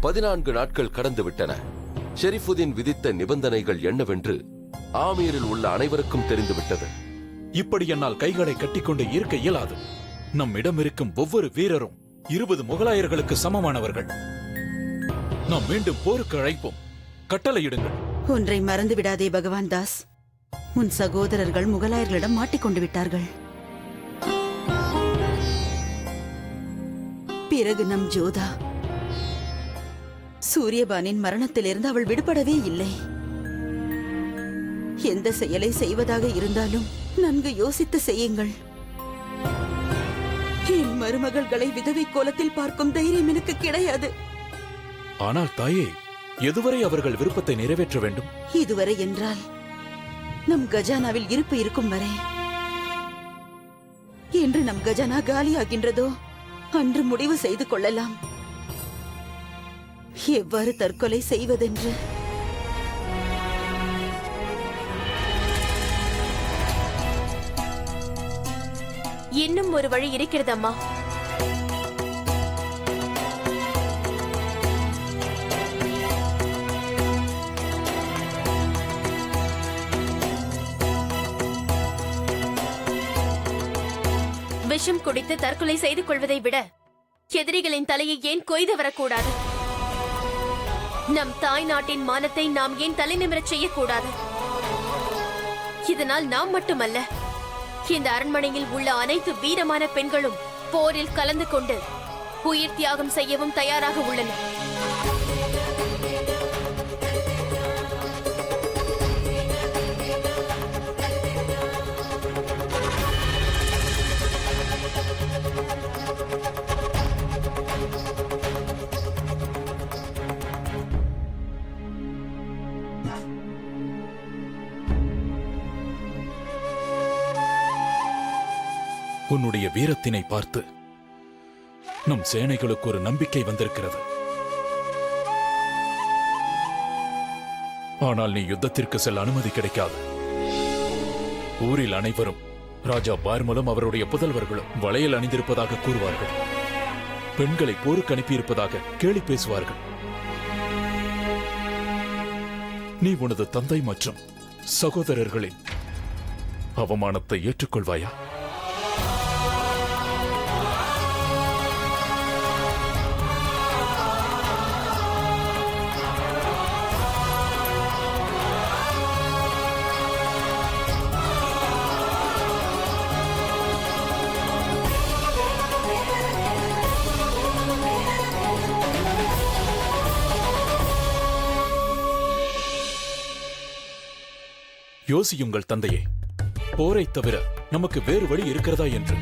14 நாட்கள் கடந்து விட்டன. ஷெரீஃபுதீன் விதித்த நிபந்தனைகள் என்னவென்று ஆமீரில் உள்ள அனைவருக்கும் தெரிந்துவிட்டது. இப்படி என்னால் கைகளை கட்டிக்கொண்டு இருக்க இயலாது. நம்மிடம் இருக்கும் ஒவ்வொரு வீரரும் 20 முகலாயர்களுக்கு சமமானவர்கள். நாம் மீண்டும் போருக்கு அழைப்போம். கட்டளையிடுங்கள். ஒன்றை மறந்து விடாதே பகவான் தாஸ். உன் சகோதரர்கள் முகலாயர்களிடம் மாட்டிக்கொண்டு விட்டார்கள். பிறகு நம் ஜோதா சூரியபானின் மரணத்திலிருந்து அவள் விடுபடவே இல்லை. எந்த செயலை செய்வதாக இருந்தாலும் நன்கு யோசித்து செய்யுங்கள். என் மருமகள்களை விதவை கோலத்தில் பார்க்கும் தைரியம் எனக்கு கிடையாது. ஆனால் தாயே, எதுவரை அவர்கள் விருப்பத்தை நிறைவேற்ற வேண்டும்? இதுவரை என்றால் நம் கஜானாவில் இருப்பு இருக்கும் வரை. என்று நம் கஜானா காலியாகின்றதோ அன்று முடிவு செய்து கொள்ளலாம் எவ்வாறு தற்கொலை செய்வதென்று. இன்னும் ஒரு வழி இருக்கிறது அம்மா. விஷம் குடித்து தற்கொலை செய்து கொள்வதை விட எதிரிகளின் தலையை ஏன் கொய்து வரக்கூடாது? நம் தாய் நாட்டின் மானத்தை நாம் ஏன் தலை நிமிரச் செய்யக்கூடாது? இதனால் நாம் மட்டுமல்ல, இந்த அரண்மனையில் உள்ள அனைத்து வீரமான பெண்களும் போரில் கலந்து கொண்டு உயிர் தியாகம் செய்யவும் தயாராக உள்ளனர். உன்னுடைய வீரத்தினை பார்த்து நம் சேனைகளுக்கு ஒரு நம்பிக்கை வந்திருக்கிறது. ஆனால் நீ யுத்தத்திற்கு செல்ல அனுமதி கிடைக்காது. ஊரில் அனைவரும் ராஜா பார்மலும் அவருடைய புதல்வர்களும் வளையல் அணிந்திருப்பதாக கூறுவார்கள். பெண்களை போருக்கு அனுப்பியிருப்பதாக கேலி பேசுவார்கள். நீ உனது தந்தை மற்றும் சகோதரர்களின் அவமானத்தை ஏற்றுக்கொள்வாயா? யோசியுங்கள் தந்தையே, போரை தவிர நமக்கு வேறு வழி இருக்கிறதா என்று.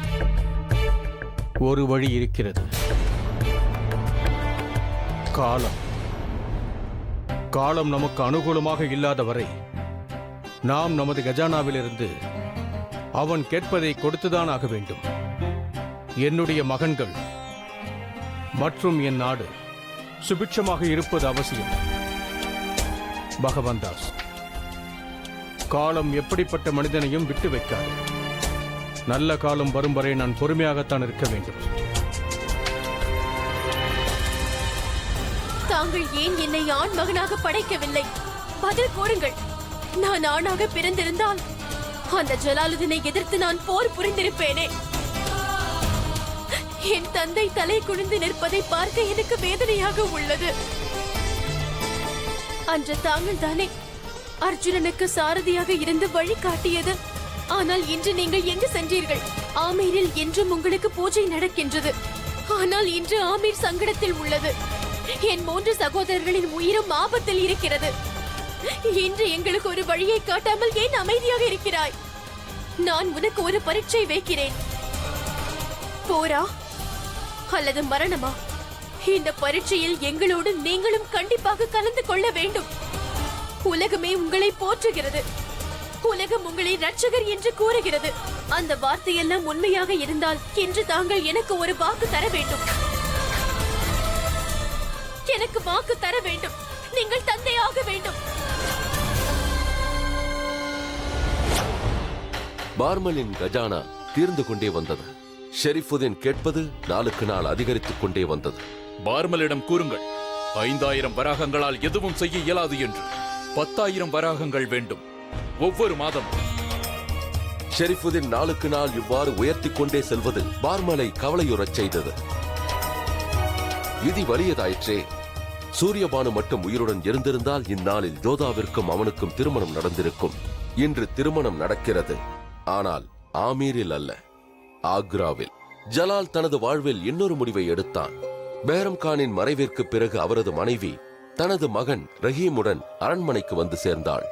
ஒரு வழி இருக்கிறது. காலம். காலம் நமக்கு அனுகூலமாக இல்லாத வரை நாம் நமது கஜானாவிலிருந்து அவன் கேட்பதை கொடுத்துதான் ஆக வேண்டும். என்னுடைய மகன்கள் மற்றும் என் நாடு சுபிட்சமாக இருப்பது அவசியம். பகவான் தாஸ், காலம் எப்படிப்பட்ட மனிதனையும் விட்டு வைக்காது. நல்ல காலம் வரும் வரை நான் பொறுமையாகத்தான் இருக்க வேண்டும். தாங்கள் ஏன் என்னை ஆண் மகனாக படைக்கவில்லை? பதில் கூறுங்கள். நான் ஆணாக பிறந்திருந்தால் அந்த ஜலாலுதீனை எதிர்த்து நான் போர் புரிந்திருப்பேனே. என் தந்தை தலை குனிந்து நிற்பதை பார்க்க எனக்கு வேதனையாக உள்ளது. அன்று தாங்கள் தானே அர்ஜுனனுக்கு சாரதியாக இருந்து வழி காட்டியது. ஆனால் இன்று நீங்கள் எங்கு சென்றீர்கள்? ஆமீரில் என்றும் உங்களுக்கு பூஜை நடக்கின்றது. ஆனால் இன்று ஆமீர் சங்கடத்தில் உள்ளது. என் 3 சகோதரர்களின் உயிரும் ஆபத்தில் இருக்கிறது. இன்று எங்களுக்கு ஒரு வழியை காட்டாமல் ஏன் அமைதியாக இருக்கிறாய்? நான் உனக்கு ஒரு பரீட்சை வைக்கிறேன். போரா அல்லது மரணமா? இந்த பரீட்சையில் எங்களோடு நீங்களும் கண்டிப்பாக கலந்து கொள்ள வேண்டும். உலகமே உங்களை போற்றுகிறது. உலகம் உங்களை ரட்சகர் என்று கூறுகிறது. அந்த வார்த்தையெல்லாம் உண்மையாக இருந்தால் இன்று தாங்கள் எனக்கு ஒரு வாக்கு தர வேண்டும். எனக்கு வாக்கு தர வேண்டும். நீங்கள் தந்தையாக வேண்டும். பார்மலின் கஜானா தீர்ந்து கொண்டே வந்தது. ஷெரீஃபுதீன் கேட்பது நாளுக்கு நாள் அதிகரித்துக் கொண்டே வந்தது. பார்மலிடம் கூறுங்கள், 5000 வராகங்களால் எதுவும் செய்ய இயலாது என்று 10,000 வராகங்கள் வேண்டும் ஒவ்வொரு மாதம். ஷெரீஃபுதீன் நாளுக்கு நாள் இவ்வாறு உயர்த்திக் கொண்டே செல்வது பார்மலை கவலையுறச் செய்தது. விதி வலியதாயிற்றே. சூரியபானு மட்டும் உயிருடன் இருந்திருந்தால் இந்நாளில் ஜோதாவிற்கும் அவனுக்கும் திருமணம் நடந்திருக்கும். இன்று திருமணம் நடக்கிறது, ஆனால் ஆமீரில் அல்ல, ஆக்ராவில். ஜலால் தனது வாழ்வில் இன்னொரு முடிவை எடுத்தான். பெஹரம் கானின் மறைவிற்கு பிறகு அவரது மனைவி தனது மகன் ரஹீமுடன் அரண்மனைக்கு வந்து சேர்ந்தாள்.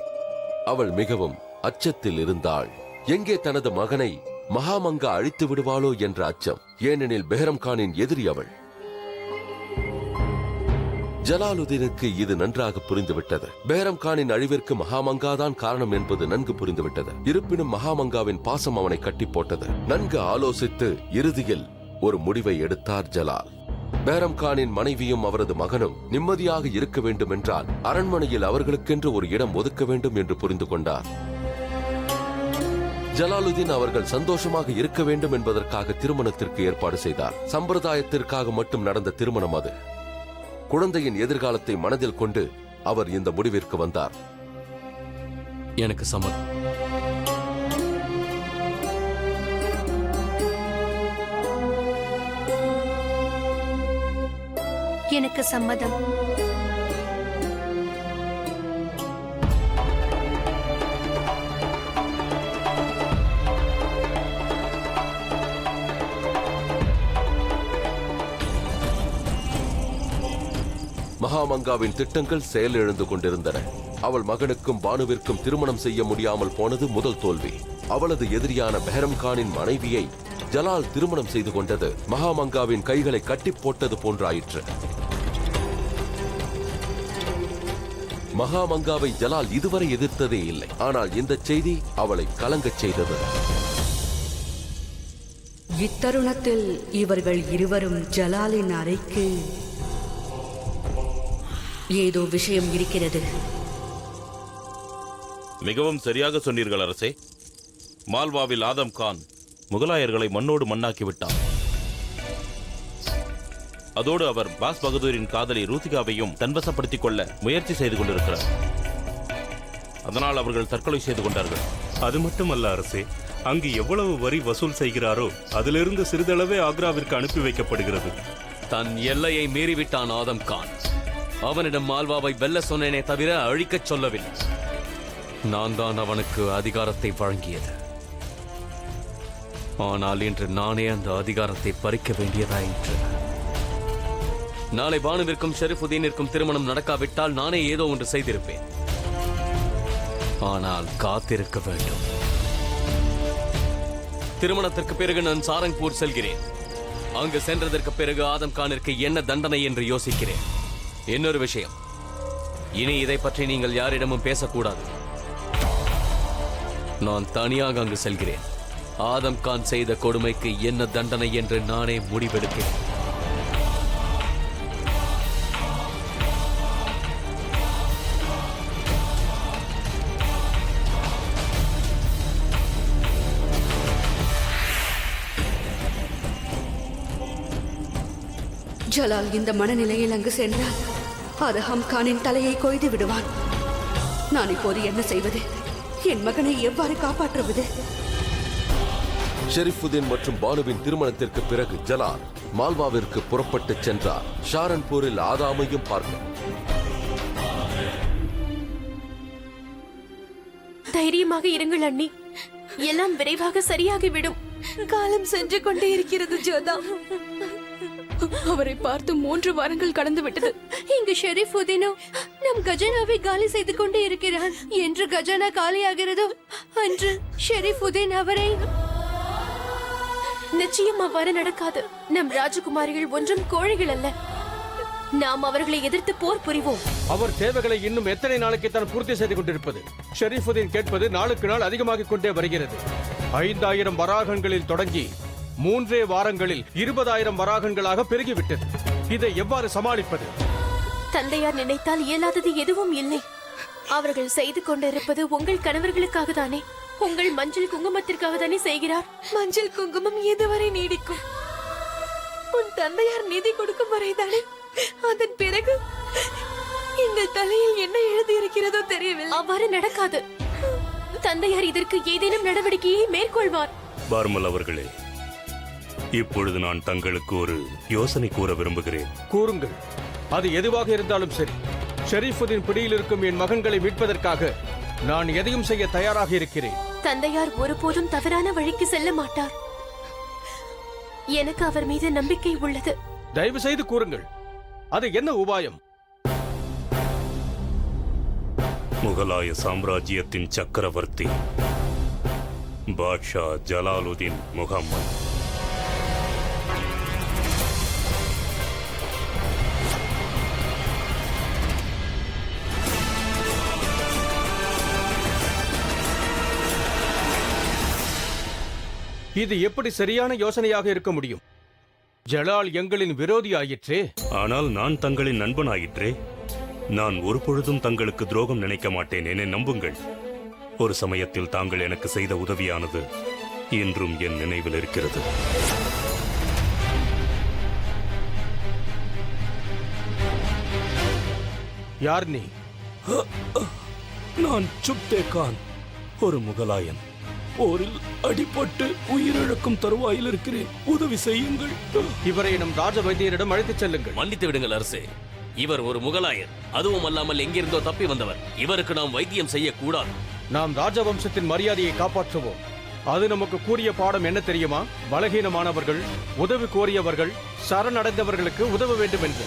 அவள் மிகவும் அச்சத்தில் இருந்தாள். எங்கே தனது மகனை மகாமங்கா அழித்து விடுவாளோ என்ற அச்சம். ஏனெனில் பெஹரம் கானின் எதிரி அவள். ஜலாலுதீனுக்கு இது நன்றாக புரிந்துவிட்டது. பெஹரம் கானின் அழிவிற்கு மகாமங்காதான் காரணம் என்பது நன்கு புரிந்துவிட்டது. இருப்பினும் மகாமங்காவின் பாசம் அவனை கட்டி போட்டது. நன்கு ஆலோசித்து இறுதியில் ஒரு முடிவை எடுத்தார் ஜலால். பெஹரம் கானின் மனைவியும் அவரது மகனும் நிம்மதியாக இருக்க வேண்டும் என்றால் அரண்மனையில் அவர்களுக்கென்று ஒரு இடம் ஒதுக்க வேண்டும் என்று புரிந்து கொண்டார். ஜலாலுதீன் அவர்கள் சந்தோஷமாக இருக்க வேண்டும் என்பதற்காக திருமணத்திற்கு ஏற்பாடு செய்தார். சம்பிரதாயத்திற்காக மட்டும் நடந்த திருமணம் அது. குழந்தையின் எதிர்காலத்தை மனதில் கொண்டு அவர் இந்த முடிவிற்கு வந்தார். எனக்கு சம்மதம். எனக்கு சம்மதம். மகாமங்காவின் திட்டங்கள் செயலிழந்து கொண்டிருந்தன. அவள் மகனுக்கும் பானுவிற்கும் திருமணம் செய்ய முடியாமல் போனது முதல் தோல்வி. அவளது எதிரியான பெஹரம் கானின் மனைவியை ஜலால் திருமணம் செய்து கொண்டது மகாமங்காவின் கைகளை கட்டி போட்டது போன்றாயிற்று. மகாமங்காவை ஜலால் இதுவரை எதிர்த்ததே இல்லை. ஆனால் இந்த செய்தி அவளை கலங்கச் செய்தது. இத்தருணத்தில் இவர்கள் இருவரும் ஜலாலின் அறைக்கு ஏதோ விஷயம் இருக்கிறது. மிகவும் சரியாக சொன்னீர்கள் அரசே. மால்வாவில் ஆதம் கான் முகலாயர்களை மண்ணோடு மண்ணாக்கிவிட்டார். அதோடு அவர் பாஸ் பகதூரின் காதலி ரூதிகாவையும் தன்வசப்படுத்திக் கொள்ள முயற்சி செய்து கொண்டிருக்கிறார். அதனால் அவர்கள் தற்கொலை செய்து கொண்டார்கள். அது மட்டுமல்ல அரசே, அங்கு எவ்வளவு வரி வசூல் செய்கிறாரோ அதிலிருந்து சிறிதளவே ஆக்ராவிற்கு அனுப்பி வைக்கப்படுகிறது. தன் எல்லையை மீறிவிட்டான் ஆதம் கான். அவனிடம் மால்வாவை வெல்ல சொன்னேனே தவிர அழிக்கச் சொல்லவில்லை. நான் தான் அவனுக்கு அதிகாரத்தை வழங்கியது. ஆனால் இன்று நானே அந்த அதிகாரத்தை பறிக்க வேண்டியதாயிற்று. நாளை பானுவிற்கும் ஷெரீஃபுதீனிற்கும் திருமணம் நடக்காவிட்டால் நானே ஏதோ ஒன்று செய்திருப்பேன். ஆனால் காத்திருக்க வேண்டும். திருமணத்திற்கு பிறகு நான் சாரங்பூர் செல்கிறேன். அங்கு சென்றதற்கு பிறகு ஆதம் கானிற்கு என்ன தண்டனை என்று யோசிக்கிறேன். இன்னொரு விஷயம், இனி இதை பற்றி நீங்கள் யாரிடமும் பேசக்கூடாது. நான் தனியாக அங்கு செல்கிறேன். ஆதம் கான் செய்த கொடுமைக்கு என்ன தண்டனை என்று நானே முடிவெடுக்கிறேன். ஜலால் இந்த மனநிலையில் அங்கு சென்றால் அதஹம் கானின் தலையை கொய்து விடுவான். நான் இப்போது என்ன செய்வது? என் மகனை எவ்வாறு காப்பாற்றுவது? ஷெரீஃபுதீன் மற்றும் பானுவின் திருமணத்திற்கு பிறகு ஜலால் மால்வாவிற்கு புறப்பட்டு சென்றார். ஷாரன்பூரில் ஆதாமையும் பார்க்க. தைரியமாக இருங்கள் அண்ணி, எல்லாம் விரைவாக சரியாகிவிடும். காலம் சென்று கொண்டே இருக்கிறது ஜோதா. அவரை பார்த்து 3 வாரங்கள் கடந்து விட்டது. இங்கு ஷெரீஃபுதீனோ நம் கஜானாவை காலி செய்து கொண்டே இருக்கிறார். என்று கஜானா காலியாகிறதோ அன்று ஷெரீஃபுதீன் அவரை... நிச்சயம் அவ்வாறு நடக்காது. நம் ராஜகுமாரிகள் ஒன்றும் கோழைகள் அல்ல. நாம் அவர்களை எதிர்த்து போர் புரிவோம். அவர் தேவைகளை இன்னும் எத்தனை நாளைக்கு தான் பூர்த்தி செய்து கொண்டிருப்பது? ஷெரீஃபுதீன் கேட்பது நாளுக்கு நாள் அதிகமாகிக் கொண்டே வருகிறது. 5000 வராகங்களில் தொடங்கி 3 வாரங்களில் 20,000 வராகங்களாக பெருகிவிட்டது. இதை எவ்வாறு சமாளிப்பது? தந்தையார் நினைத்தால் இயலாதது எதுவும் இல்லை. அவர்கள் செய்து கொண்டிருப்பது உங்கள் கணவர்களுக்காக தானே, உங்கள் மஞ்சள் குங்குமத்திற்காக தானே செய்கிறார். மஞ்சள் குங்குமம் எதுவரை நீடிக்கும்? உன் தந்தையார் நிதி கொடுக்கும் வரைதானே. அதன் பிறகு எங்கள் தலையில் என்ன எழுதி இருக்கிறதோ தெரியவில்லை. அவ்வாறு நடக்காது. தந்தையார் இதற்கு ஏதேனும் நடவடிக்கையை மேற்கொள்வார். பார்மல் அவர்களே, இப்பொழுது நான் தங்களுக்கு ஒரு யோசனை கூற விரும்புகிறேன். கூறுங்கள். அது எதுவாக இருந்தாலும் சரி. ஷரீஃபுதீன் பிடியில் இருக்கும் என் மகன்களை மீட்பதற்காக நான் எதையும் செய்ய தயாராக இருக்கிறேன். தந்தையார் ஒருபோதும் தவறான வழிக்கு செல்ல மாட்டார். எனக்கு அவர் மீது நம்பிக்கை உள்ளது. தயவு செய்து கூறுங்கள், அது என்ன உபாயம்? முகலாய சாம்ராஜ்யத்தின் சக்கரவர்த்தி பாட்ஷா ஜலாலுதீன் முகம்மது. இது எப்படி சரியான யோசனையாக இருக்க முடியும்? ஜலால் எங்களின் விரோதி ஆயிற்றே. ஆனால் நான் தங்களின் நண்பன் ஆயிற்றே. நான் ஒரு பொழுதும் தங்களுக்கு துரோகம் நினைக்க மாட்டேன், என்னை நம்புங்கள். ஒரு சமயத்தில் தாங்கள் எனக்கு செய்த உதவியானது இன்றும் என் நினைவில் இருக்கிறது. யார் நீ? நான் சுப்தே கான், ஒரு முகலாயன். போரில் அடிபட்டு உயிரிழக்கும் தருவாயில் இருக்கிறேன். உதவி செய்யுங்கள். இவரை நம் ராஜ வைத்தியரிடம் அழைத்துச் செல்லுங்கள். மன்னித்து விடுங்கள் அரசே, இவர் ஒரு முகலாயர். அதுவும் அல்லாமல் எங்கிருந்தோ தப்பி வந்தவர். இவருக்கு நாம் வைத்தியம் செய்யக்கூடாது. நாம் ராஜவம்சத்தின் மரியாதையை காப்பாற்றுவோம். அது நமக்கு கூறிய பாடம் என்ன தெரியுமா? பலகீனமானவர்கள், உதவி கோரியவர்கள், சரணடைந்தவர்களுக்கு உதவ வேண்டும் என்று.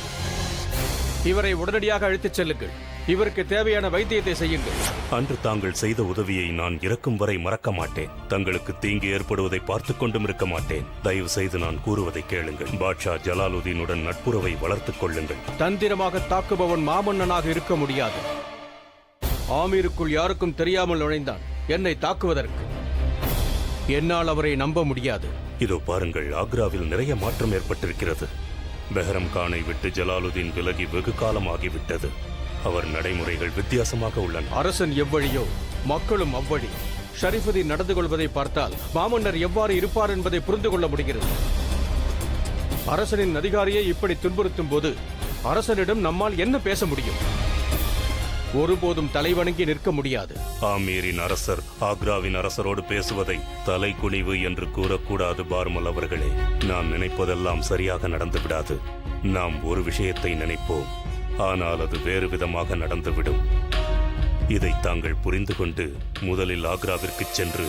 இவரை உடனடியாக அழைத்துச் செல்லுங்கள். இவருக்கு தேவையான வைத்தியத்தை செய்யுங்கள். அன்று தாங்கள் செய்த உதவியை நான் இறக்கும் வரை மறக்க மாட்டேன். தங்களுக்கு தீங்கு ஏற்படுவதை பார்த்துக் கொண்டும் இருக்க மாட்டேன். தயவு செய்து நான் கூறுவதை கேளுங்கள். பாட்ஷா ஜலாலுதீனுடன் நட்புறவை வளர்த்துக் கொள்ளுங்கள். தந்திரமாக தாக்குபவன் மாமன்னனாக இருக்க முடியாது. ஆமீருக்குள் யாருக்கும் தெரியாமல் நுழைந்தான் என்னை தாக்குவதற்கு. என்னால் அவரை நம்ப முடியாது. இதோ பாருங்கள், ஆக்ராவில் நிறைய மாற்றம் ஏற்பட்டிருக்கிறது. பெஹரம் கானை விட்டு ஜலாலுதீன் விலகி வெகு காலம் ஆகிவிட்டது. அவர் நடைமுறைகள் வித்தியாசமாக உள்ளன. அரசன் எவ்வழியோ மக்களும் அவ்வழி. ஷரீஃபுதீன் நடந்து கொள்வதை பார்த்தால் மாமன்னர் எவ்வாறு இருப்பார் என்பதை புரிந்து கொள்ள முடிகிறது. அரசனின் அதிகாரியை இப்படி துன்புறுத்தும் போது அரசனிடம் நம்மால் என்ன பேச முடியும்? ஒருபோதும் தலைவணங்கி நிற்க முடியாது. ஆமீரின் அரசர் ஆக்ராவின் அரசரோடு பேசுவதை தலைக்குனிவு என்று கூறக்கூடாது பார்மல் அவர்களே. நாம் நினைப்பதெல்லாம் சரியாக நடந்து விடாது. நாம் ஒரு விஷயத்தை நினைப்போம், ஆனால் அது வேறு விதமாக நடந்துவிடும். இதை தாங்கள் புரிந்து கொண்டு முதலில் ஆக்ராவிற்கு சென்று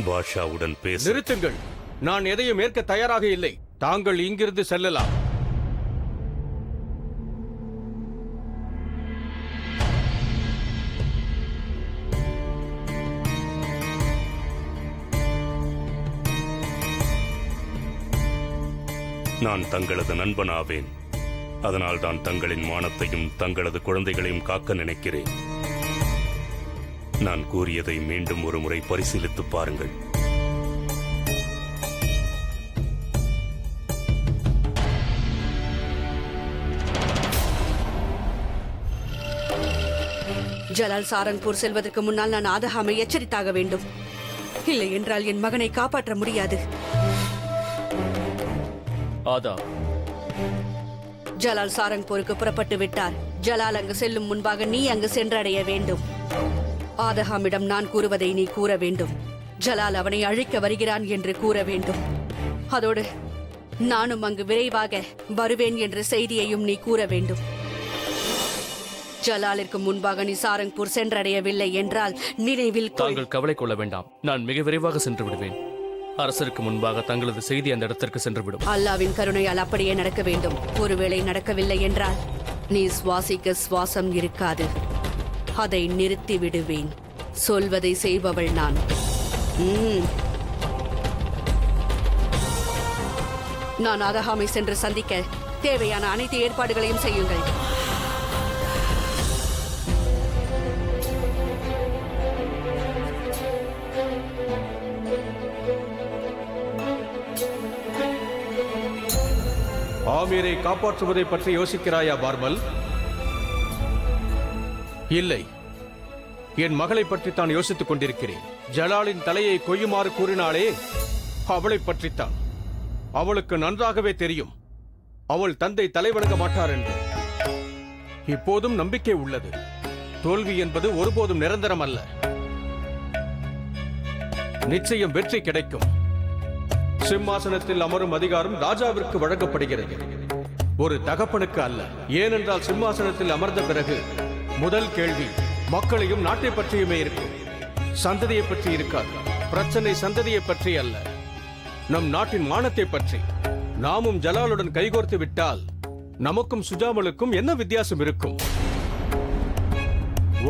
பாஷாவுடன் பேச. நிறுத்துங்கள். நான் எதையும் ஏற்க தயாராக இல்லை. தாங்கள் இங்கிருந்து செல்லலாம். நான் தங்களது நண்பனாவேன். அதனால் தான் தங்களின் மானத்தையும் தங்களது குழந்தைகளையும் காக்க நினைக்கிறேன். நான் கூறியதை மீண்டும் ஒரு முறை பரிசீலித்து பாருங்கள். ஜலால் சாரங்பூர் செல்வதற்கு முன்னால் நான் ஆதஹாமை எச்சரித்தாக வேண்டும். இல்லை என்றால் என் மகனை காப்பாற்ற முடியாது. ஆதா, ஜலால் சாரங்பூருக்கு புறப்பட்டு விட்டார். ஜலால் அங்கு செல்லும் முன்பாக நீ அங்கு சென்றடைய வேண்டும். ஆதஹாமிடம் நான் கூறுவதை நீ கூற வேண்டும். ஜலால் அவனை அழிக்க வருகிறான் என்று கூற வேண்டும். அதோடு நானும் அங்கு விரைவாக வருவேன் என்ற செய்தியையும் நீ கூற வேண்டும். ஜலாலிற்கு முன்பாக நீ சாரங்பூர் சென்றடையவில்லை என்றால் நினைவில் தாங்கள் கவலை கொள்ள வேண்டாம். நான் மிக விரைவாக சென்று விடுவேன். அரசருக்கு முன்பாக தங்களது செய்தி அந்த இடத்திற்கு சென்றுவிடும். அல்லாவின் கருணையால் அப்படியே நடக்க வேண்டும். ஒருவேளை நடக்கவில்லை என்றால் நீ சுவாசிக்க சுவாசம் இருக்காது. அதை நிறுத்தி விடுவேன். சொல்வதை செய்பவள் நான். நான் ஆதஹாமை சென்று சந்திக்க தேவையான அனைத்து ஏற்பாடுகளையும் செய்யுங்கள். ஆமீரை காப்பாற்றுவதை பற்றி யோசிக்கிறாயா பார்மல்? இல்லை, என் மகளை பற்றி தான் யோசித்துக் கொண்டிருக்கிறேன். ஜலாலின் தலையை கொய்யுமாறு கூறினாளே, அவளை பற்றித்தான். அவளுக்கு நன்றாகவே தெரியும் அவள் தந்தை தலைவணங்க மாட்டார் என்று. இப்போதும் நம்பிக்கை உள்ளது. தோல்வி என்பது ஒருபோதும் நிரந்தரம் அல்ல. நிச்சயம் வெற்றி கிடைக்கும். சிம்மாசனத்தில் அமரும் அதிகாரம் ராஜாவிற்கு வழங்கப்படுகிறது, ஒரு தகப்பனுக்கு அல்ல. ஏனென்றால் சிம்மாசனத்தில் அமர்ந்த பிறகு முதல் கேள்வி மக்களையும் நாட்டை பற்றியுமே இருக்கும். சந்ததியை பற்றி இருக்காது. பிரச்சனை சந்ததியை பற்றி அல்ல, நம் நாட்டின் மானத்தை பற்றி. நாமும் ஜலாலுடன் கைகோர்த்து விட்டால் நமக்கும் சுஜாமலுக்கும் என்ன வித்தியாசம் இருக்கும்?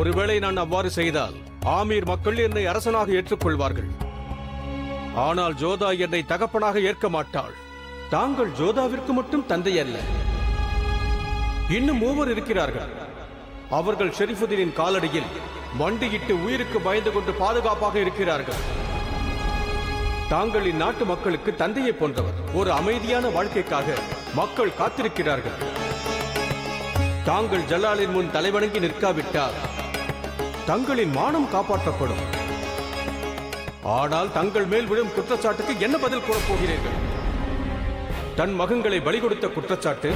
ஒருவேளை நான் அவ்வாறு செய்தால் ஆமீர் மக்கள் என்னை அரசனாக ஏற்றுக்கொள்வார்கள். ஆனால் ஜோதா என்னை தகப்பனாக ஏற்க மாட்டாள். தாங்கள் ஜோதாவிற்கு மட்டும் தந்தை அல்ல, இன்னும் மூவர் இருக்கிறார்கள். அவர்கள் ஷெரீஃபுதீனின் காலடியில் மண்டியிட்டு உயிருக்கு பயந்து கொண்டு பாதுகாப்பாக இருக்கிறார்கள். தாங்கள் இந்நாட்டு மக்களுக்கு தந்தையை போன்றவர். ஒரு அமைதியான வாழ்க்கைக்காக மக்கள் காத்திருக்கிறார்கள். தாங்கள் ஜலாலின் முன் தலைவணங்கி நிற்காவிட்டால் தங்களின் மானம் காப்பாற்றப்படும். ஆனால் தங்கள் மேல் விழும் குற்றச்சாட்டுக்கு என்ன பதில் கூறப் போகிறீர்கள்? தன் மகன்களை பலி கொடுத்த குற்றச்சாட்டு,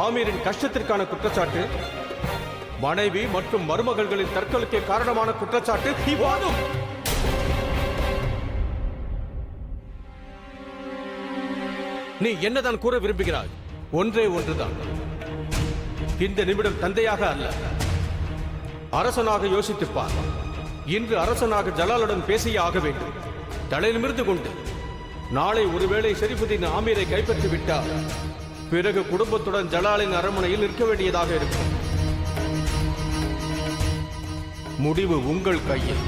ஆமீரின் கஷ்டத்திற்கான குற்றச்சாட்டு, மனைவி மற்றும் மருமகள்களின் தற்கொலைக்கு காரணமான குற்றச்சாட்டு. இவ்வாறும் நீ என்னதான் கூற விரும்புகிறாய்? ஒன்றே ஒன்றுதான். இந்த நிமிடம் தந்தையாக அல்ல, அரசனாக யோசித்துப்பார். இன்று அரசனாக ஜலாலுடன் பேசியே ஆக வேண்டும். தலை நிமிர்ந்து கொண்டு நாளை ஒருவேளை ஷெரீஃபுதீன் ஆமீரை கைப்பற்றி விட்டால் பிறகு குடும்பத்துடன் ஜலாலின் அரண்மனையில் நிற்க வேண்டியதாக இருக்கும். முடிவு உங்கள் கையில்.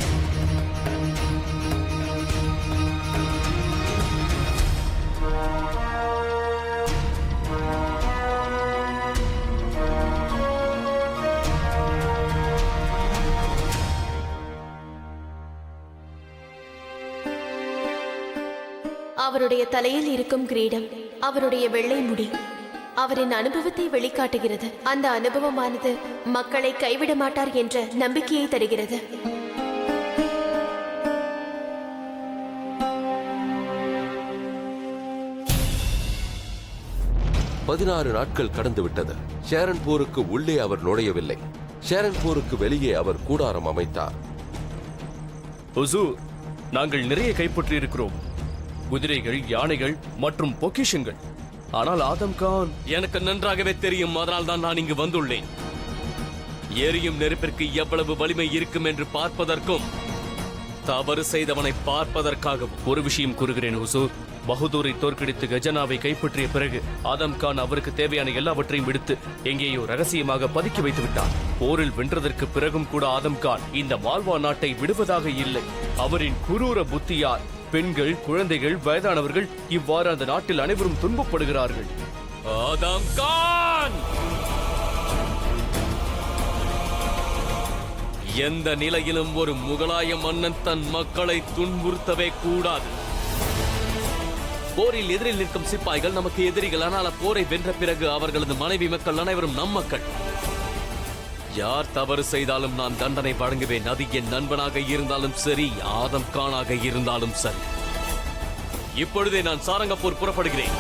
அவருடைய தலையில் இருக்கும் கிரீடம், அவருடைய வெள்ளை முடி அவரின் அனுபவத்தை வெளிக்காட்டுகிறது. அந்த அனுபவமானது மக்களை கைவிட மாட்டார் என்ற நம்பிக்கையை தருகிறது. பதினாறு நாட்கள் கடந்துவிட்டது. ஷேரன்பூருக்கு உள்ளே அவர் நுழையவில்லை. ஷேரன்பூருக்கு வெளியே அவர் கூடாரம் அமைத்தார். ஹுசூர், நாங்கள் நிறைய கைப்பற்றி இருக்கிறோம். குதிரைகள், யானைகள் மற்றும் பொக்கிஷங்கள். ஆனால் ஆதம் கான் எனக்கு நன்றாகவே தெரியும். அதனால் தான் நான் இங்கு வந்துள்ளேன். எரியும் நெருப்பிற்கு எவ்வளவு வலிமை இருக்கும் என்று பார்ப்பதற்கும் தவறு செய்தவனை பார்ப்பதற்காகவும் ஒரு விஷயம் கூறுகிறேன் ஹுசூர். பகதூரை தோற்கடித்து கஜனாவை கைப்பற்றிய பிறகு ஆதம் கான் அவருக்கு தேவையான எல்லாவற்றையும் விடுத்து எங்கேயோ ரகசியமாக பதுக்கி வைத்து விட்டார். போரில் வென்றதற்கு பிறகும் கூட ஆதம் கான் இந்த மால்வா நாட்டை விடுவதாக இல்லை. அவரின் குரூர புத்தியால் பெண்கள், குழந்தைகள், வயதானவர்கள் இவ்வாறு அந்த நாட்டில் அனைவரும் துன்பப்படுகிறார்கள். ஆதம் கான் எந்த நிலையிலும் ஒரு முகலாய மன்னன் தன் மக்களை துன்புறுத்தவே கூடாது. போரில் எதிரில் நிற்கும் சிப்பாய்கள் நமக்கு எதிரிகள். ஆனால் போரை வென்ற பிறகு அவர்களது மனைவி மக்கள் அனைவரும் நம் மக்கள். யார் தவறு செய்தாலும் நான் தண்டனை வழங்குவேன். அது என் நண்பனாக இருந்தாலும் சரி, ஆதம் கானாக இருந்தாலும் சரி. இப்பொழுதே நான் சாரங்கப்பூர் புறப்படுகிறேன்.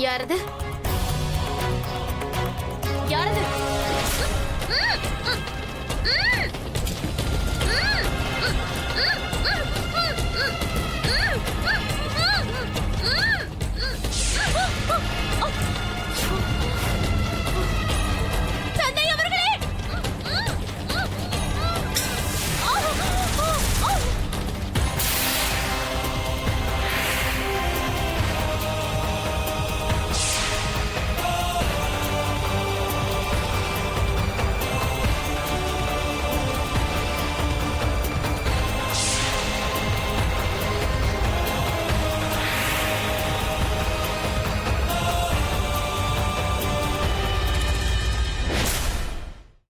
யாரது?